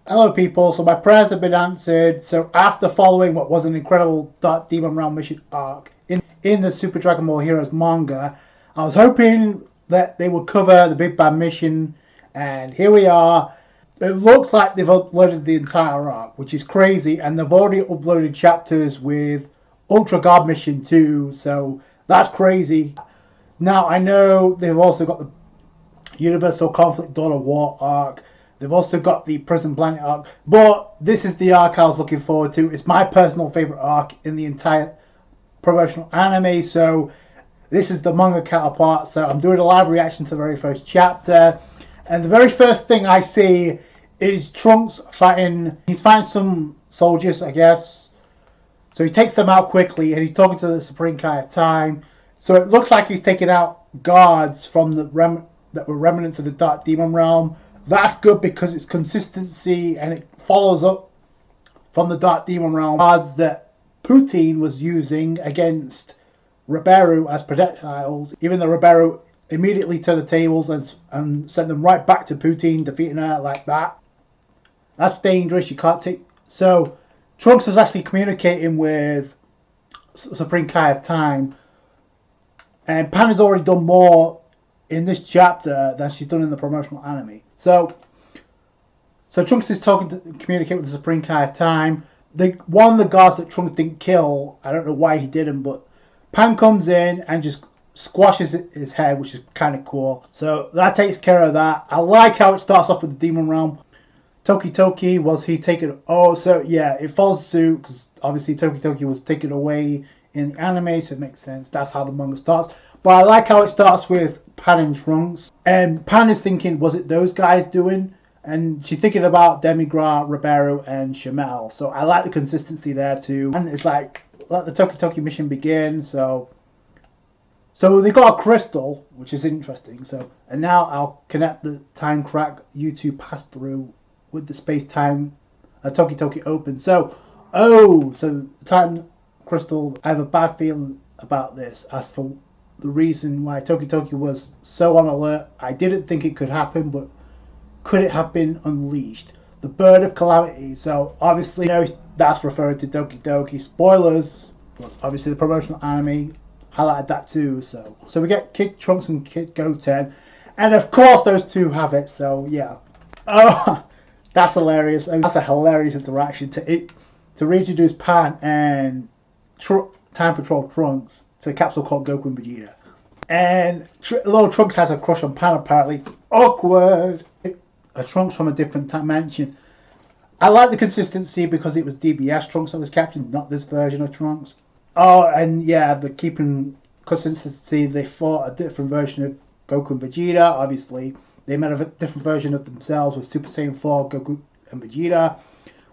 Hello people, so my prayers have been answered. So after following what was an incredible Dark Demon Realm mission arc in the Super Dragon Ball Heroes manga, I was hoping that they would cover the Big Bad mission, and here we are. It looks like they've uploaded the entire arc, which is crazy, and they've already uploaded chapters with Ultra God Mission 2, so that's crazy. Now I know they've also got the Universal Conflict Dawn of War arc. They've also got the Prison Planet arc, but this is the arc I was looking forward to. It's my personal favorite arc in the entire promotional anime, so this is the manga counterpart. So I'm doing a live reaction to the very first chapter, and the very first thing I see is Trunks fighting. He's fighting some soldiers, I guess. So he takes them out quickly, and he's talking to the Supreme Kai of Time. So it looks like he's taking out guards from that were remnants of the Dark Demon Realm. That's good because it's consistency and it follows up from the Dark Demon Realm cards that Poutine was using against Riberu as projectiles. Even though Riberu immediately turned the tables and sent them right back to Poutine, defeating her like that. That's dangerous. You can't take. So Trunks was actually communicating with Supreme Kai of Time, and Pan has already done more in this chapter than she's done in the promotional anime. So Trunks is communicating with the Supreme Kai of Time. One of the guards that Trunks didn't kill, I don't know why he didn't, but Pan comes in and just squashes his head, which is kind of cool. So that takes care of that. I like how it starts off with the Demon Realm. Toki was he taken? Oh, so yeah, it follows suit because obviously Toki was taken away in the anime, so it makes sense. That's how the manga starts. But I like how it starts with Pan and Trunks. And Pan is thinking, was it those guys doing? And she's thinking about Demigras, Riberu, and Shamel. So I like the consistency there too. And it's like, let the Toki mission begin. So they got a crystal, which is interesting. So, and now I'll connect the time crack U2 pass through with the space-time Toki open. So the time crystal, I have a bad feeling about this. As for the reason why Toki was so on alert, I didn't think it could happen, but could it have been unleashed? The Bird of Calamity. So obviously, that's referring to Toki. Spoilers, but obviously the promotional anime highlighted that too. So we get Kid Trunks and Kid Goten, and of course those two have it. So yeah, oh, that's hilarious. That's a hilarious interaction to reintroduce Pan and Time Patrol Trunks to Capsule called Goku and Vegeta. And little Trunks has a crush on Pan apparently. Awkward. A Trunks from a different dimension. I like the consistency because it was DBS Trunks that was captured, not this version of Trunks. Oh, and yeah, the keeping consistency, they fought a different version of Goku and Vegeta. Obviously, they met a different version of themselves with Super Saiyan 4, Goku and Vegeta.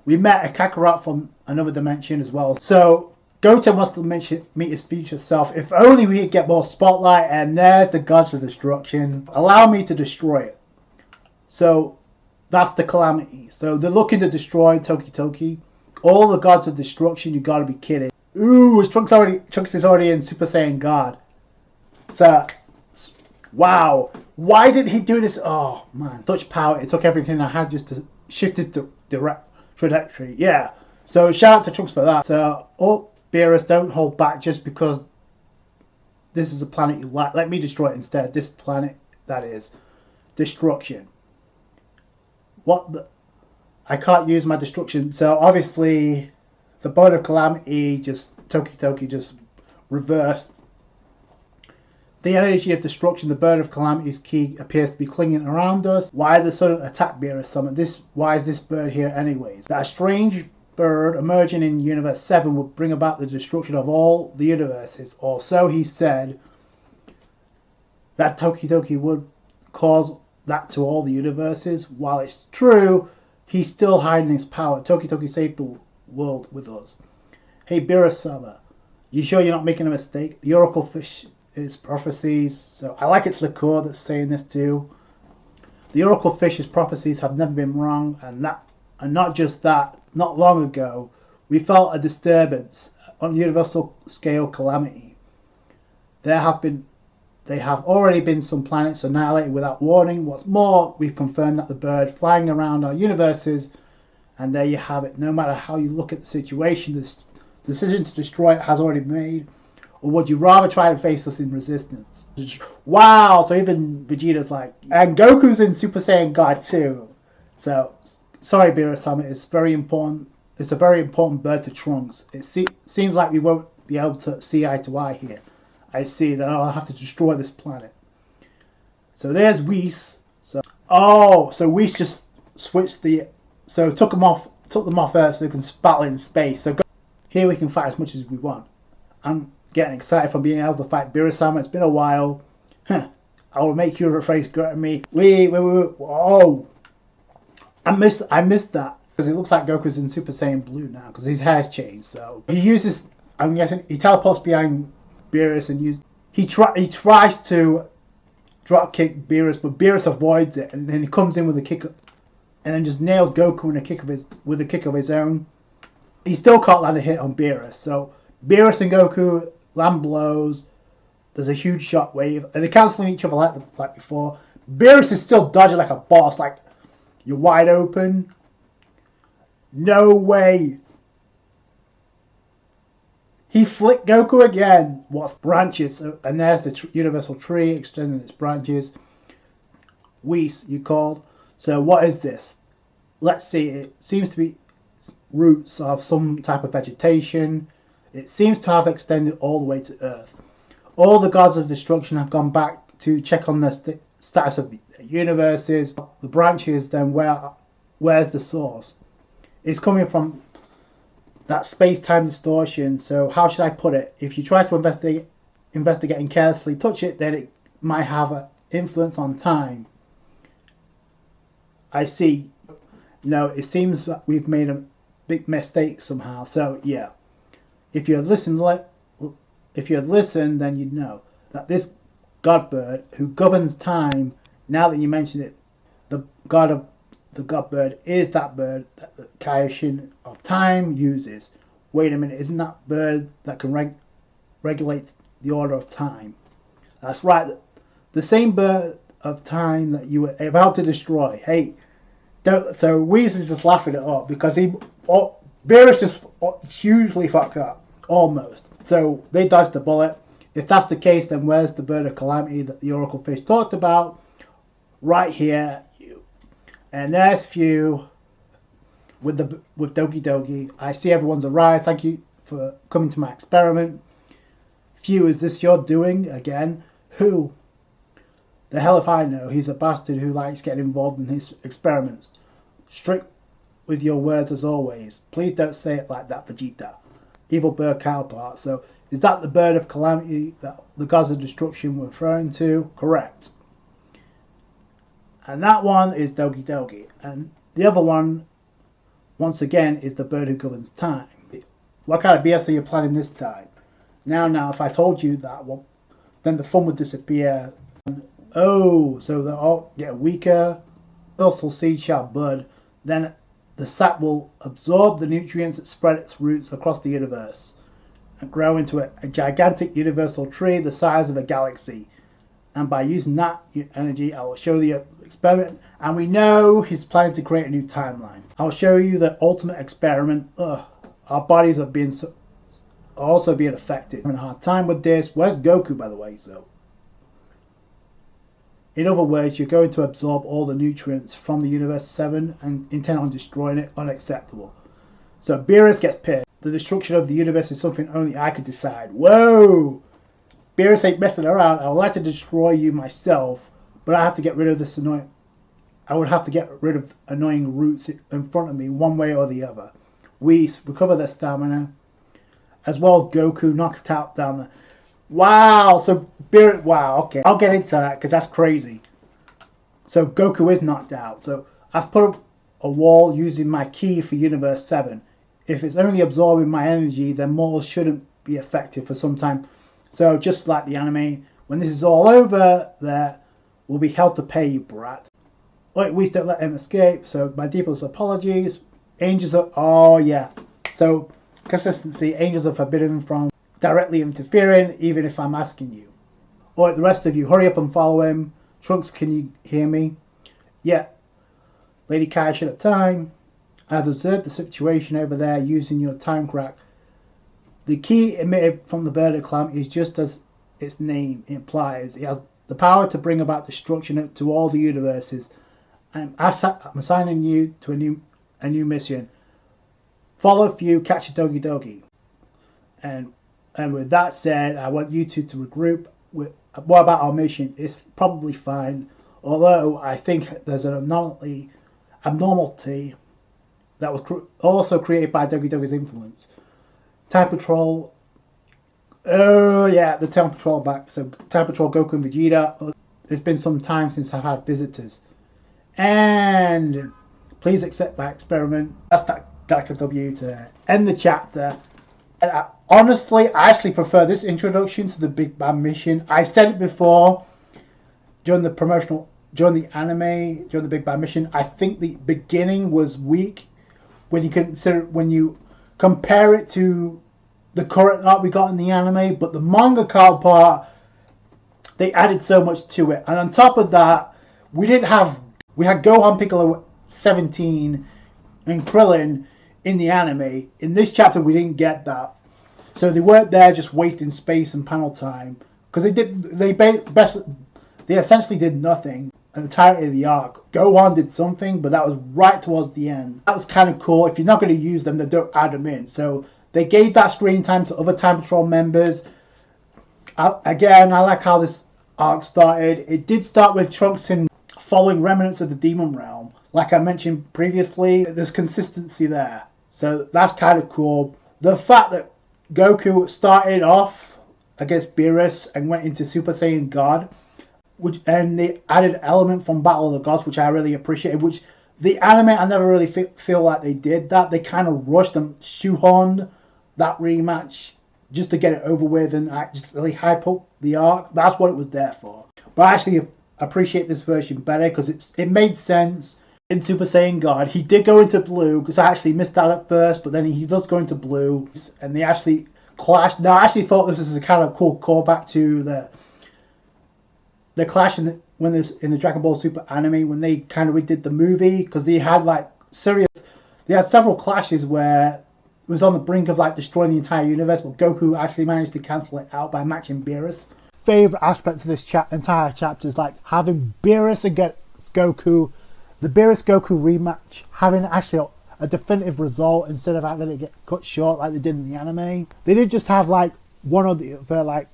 We met a Kakarot from another dimension as well. So Goten wants to meet his future self. If only we could get more spotlight. And there's the Gods of Destruction. Allow me to destroy it. So that's the Calamity. So they're looking to destroy Toki. All the Gods of Destruction. You gotta be kidding. Ooh, Trunks is already in Super Saiyan God. So wow. Why did he do this? Oh man, such power. It took everything I had just to shift his trajectory. Yeah. So shout out to Trunks for that. So Beerus, don't hold back just because this is a planet you like. Let me destroy it instead. This planet, that is. Destruction. I can't use my destruction. So obviously the Bird of Calamity Toki just reversed. The energy of destruction, the Bird of Calamity's key appears to be clinging around us. Why the sudden attack Beerus summon? Why is this bird here anyways? That a strange bird emerging in Universe 7 would bring about the destruction of all the universes, or so he said. That Toki would cause that to all the universes. While it's true, he's still hiding his power. Toki saved the world with us. Hey Beerus-sama, you sure you're not making a mistake? The Oracle Fish is prophecies. So I like it's Liqueur that's saying this too. The Oracle Fish's prophecies have never been wrong, and not just that. Not long ago, we felt a disturbance on universal scale calamity. They have already been some planets annihilated without warning. What's more, we've confirmed that the bird flying around our universes And there you have it. No matter how you look at the situation, this decision to destroy it has already been made. Or would you rather try to face us in resistance? Wow, so even Vegeta's like... And Goku's in Super Saiyan God too. So, sorry Beerus, it's very important. It's a very important bird to Trunks. It seems like we won't be able to see eye to eye here. I see that I'll have to destroy this planet. So there's Whis. So Whis just switched the... So took them off Earth so they can battle in space. So here we can fight as much as we want. I'm getting excited from being able to fight Beerus. It's been a while. I will make you afraid of me. Oh, I missed that because it looks like Goku's in Super Saiyan Blue now because his hair's changed. So he uses. I'm guessing he teleports behind Beerus and he tries to drop kick Beerus, but Beerus avoids it, and then he comes in with a kick, and then just nails Goku with a kick of his own. He still can't land a hit on Beerus. So Beerus and Goku land blows. There's a huge shockwave, and they're cancelling each other like before. Beerus is still dodging like a boss, like you're wide open. No way. He flicked Goku again. What's branches? And there's the universal tree extending its branches. Whis, you called. So what is this? Let's see. It seems to be roots of some type of vegetation. It seems to have extended all the way to Earth. All the gods of destruction have gone back to check on the status of the universes. The branches, then where's the source? It's coming from that space-time distortion. So how should I put it? If you try to investigate and carelessly touch it, then it might have an influence on time. I see. No, it seems that we've made a big mistake somehow. So yeah, if you had listened, then you'd know that this god bird who governs time. Now that you mention it, the god bird is that bird that the Kaioshin of time uses. Wait a minute, isn't that bird that can regulate the order of time? That's right, the same bird of time that you were about to destroy. Hey, so Whis is just laughing it up because Beerus just hugely fucked up, almost. So they dodged the bullet. If that's the case, then where's the bird of calamity that the Oracle Fish talked about? Right here. And there's Few with Doki Doki. I see everyone's arrived. Thank you for coming to my experiment. Few, is this your doing again? Who? The hell if I know. He's a bastard who likes getting involved in his experiments. Strict with your words as always. Please don't say it like that, Vegeta. Evil bird counterpart. So is that the bird of calamity that the gods of destruction were referring to? Correct. And that one is Doki Doki. And the other one, once again, is the bird who governs time. What kind of BS are you planning this time? Now, if I told you that, well, then the fun would disappear. Oh, so they're all getting weaker. Also seed shall bud. Then the sap will absorb the nutrients that spread its roots across the universe and grow into a gigantic universal tree the size of a galaxy. And by using that energy, I will show the experiment. And we know he's planning to create a new timeline. I'll show you the ultimate experiment. Our bodies are also being affected. I'm having a hard time with this. Where's Goku, by the way? So, in other words, you're going to absorb all the nutrients from the Universe 7 and intend on destroying it. Unacceptable. So Beerus gets pissed. The destruction of the universe is something only I could decide. Whoa! Beerus ain't messing around. I would like to destroy you myself, but I have to get rid of this annoying... I would have to get rid of annoying roots in front of me one way or the other. Whis recover their stamina. As well as Goku knocked out down the... Wow! So Beerus... Wow, okay. I'll get into that because that's crazy. So Goku is knocked out. So I've put up a wall using my key for Universe 7. If it's only absorbing my energy, then mortals shouldn't be affected for some time. So just like the anime, when this is all over, there will be hell to pay, you brat. Like, we don't let him escape, so my deepest apologies. Angels are... Oh, yeah. So, consistency. Angels are forbidden from directly interfering, even if I'm asking you. Alright, the rest of you, hurry up and follow him. Trunks, can you hear me? Yeah. Lady Kai should have time. I've observed the situation over there using your time crack. The key emitted from the bird of clam is just as its name implies. It has the power to bring about destruction to all the universes. I'm assigning you to a new mission. Follow few, catch a doggy doggy. And with that said, I want you two to regroup. What about our mission? It's probably fine, although I think there's an abnormality that was also created by Doggy Doggy's influence. Time Patrol. Oh yeah, the Time Patrol back. So Time Patrol, Goku and Vegeta. It's been some time since I've had visitors. And please accept that experiment. That's Dr. W to end the chapter. And honestly, I actually prefer this introduction to the Big Bad Mission. I said it before during the anime, during the Big Bad Mission. I think the beginning was weak when you compare it to the current art we got in the anime, but the manga counterpart, they added so much to it. And on top of that, we had Gohan, Piccolo 17 and Krillin in the anime. In this chapter, we didn't get that. So they weren't there just wasting space and panel time, because they essentially did nothing the entirety of the arc. Gohan did something, but that was right towards the end. That was kind of cool. If you're not going to use them, then don't add them in. So they gave that screen time to other Time Patrol members. I like how this arc started. It did start with Trunks and following remnants of the Demon Realm. Like I mentioned previously, there's consistency there. So that's kind of cool. The fact that Goku started off against Beerus and went into Super Saiyan God, and they added element from Battle of the Gods, which I really appreciated. Which the anime, I never really feel like they did that. They kind of rushed and shoehorned that rematch just to get it over with and just really hype up the arc. That's what it was there for. But I actually appreciate this version better because it made sense. In Super Saiyan God, he did go into blue, because I actually missed that at first, but then he does go into blue, and they actually clashed. Now, I actually thought this was a kind of cool callback to the clash in the Dragon Ball Super anime when they kind of redid the movie, because they had several clashes where it was on the brink of like destroying the entire universe, but Goku actually managed to cancel it out by matching Beerus. Favorite aspect of this entire chapter is like having Beerus against Goku. The Beerus Goku rematch, having actually a definitive result instead of having it get cut short like they did in the anime. They didn't just have like one or the other, like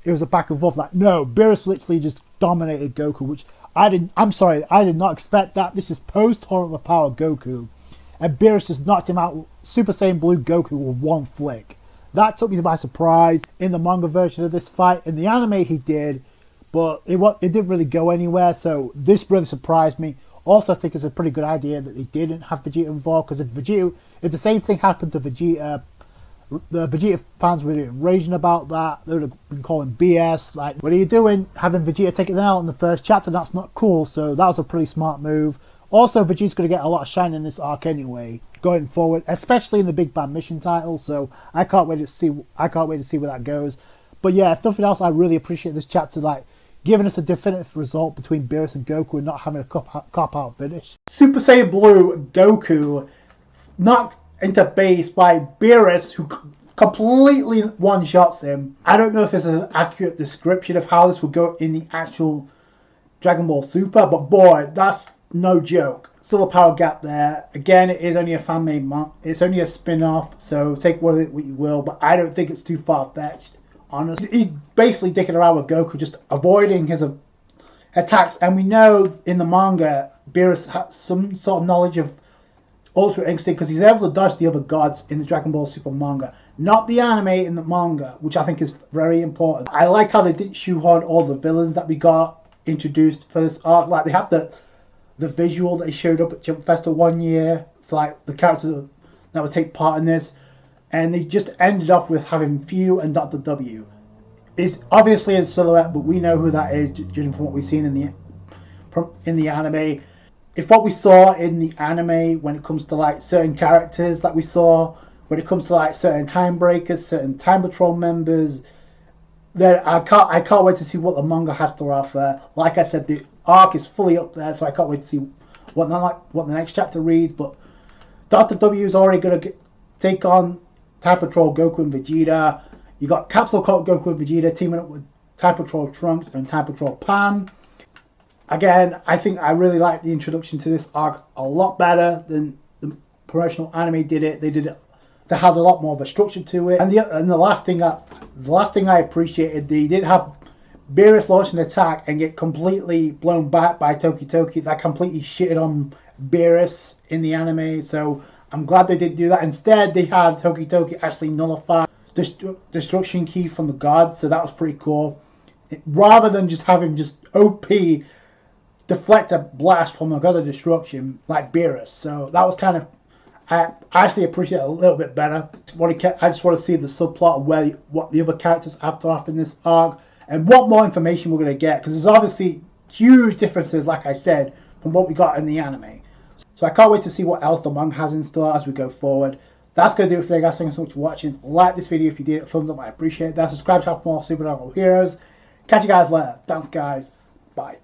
it was a back and forth. Like no, Beerus literally just dominated Goku, which I did not expect that. This is post-Tournament of Power Goku, and Beerus just knocked him out. Super Saiyan Blue Goku with one flick. That took me by surprise. In the manga version of this fight, in the anime he did, but it didn't really go anywhere. So this really surprised me. Also, I think it's a pretty good idea that they didn't have Vegeta involved, because if the same thing happened to Vegeta, the Vegeta fans would have been raging about that. They would have been calling BS. Like, what are you doing? Having Vegeta take it out in the first chapter, that's not cool. So that was a pretty smart move. Also, Vegeta's going to get a lot of shine in this arc anyway, going forward, especially in the Big Bad Mission title. So I can't wait to see where that goes. But yeah, if nothing else, I really appreciate this chapter, like giving us a definitive result between Beerus and Goku and not having a cop-out finish. Super Saiyan Blue Goku knocked into base by Beerus, who completely one-shots him. I don't know if this is an accurate description of how this would go in the actual Dragon Ball Super, but boy, that's no joke. Still a power gap there. Again, it is only a fan-made it's only a spin-off, so take what you will, but I don't think it's too far-fetched. Honestly, he's basically dicking around with Goku, just avoiding his attacks. And we know in the manga, Beerus has some sort of knowledge of Ultra Instinct, because he's able to dodge the other gods in the Dragon Ball Super manga. Not the anime, in the manga, which I think is very important. I like how they didn't shoehorn all the villains that we got introduced for this arc. Like, they have the visual that they showed up at Jump Festa one year for like the characters that would take part in this. And they just ended off with having Few and Dr. W. It's obviously in silhouette, but we know who that is, judging from what we've seen in the anime. If what we saw in the anime, when it comes to like certain characters that we saw, when it comes to like certain time breakers, certain Time Patrol members, then I can't wait to see what the manga has to offer. Like I said, the arc is fully up there, so I can't wait to see what the next chapter reads. But Dr. W is already going to take on Type Patrol Goku and Vegeta. You got Capsule Corp Goku and Vegeta teaming up with Type Patrol Trunks and Type Patrol Pan. Again, I think I really like the introduction to this arc a lot better than the promotional anime did it. They had a lot more of a structure to it. And the last thing I appreciated, they did have Beerus launch an attack and get completely blown back by Toki Toki. That completely shitted on Beerus in the anime. So I'm glad they did do that. Instead, they had Toki Toki actually nullify destruction key from the gods. So that was pretty cool. Rather than just having just OP deflect a blast from a god of destruction like Beerus. So that was kind of, I actually appreciate it a little bit better. I just want to see the subplot of what the other characters have to offer in this arc and what more information we're going to get, because there's obviously huge differences, like I said, from what we got in the anime. So I can't wait to see what else the manga has in store as we go forward. That's going to do it for today, guys. Thank you so much for watching. Like this video if you did, thumbs up, I appreciate that. Subscribe to have more Super Dragon Ball Heroes. Catch you guys later. Thanks, guys. Bye.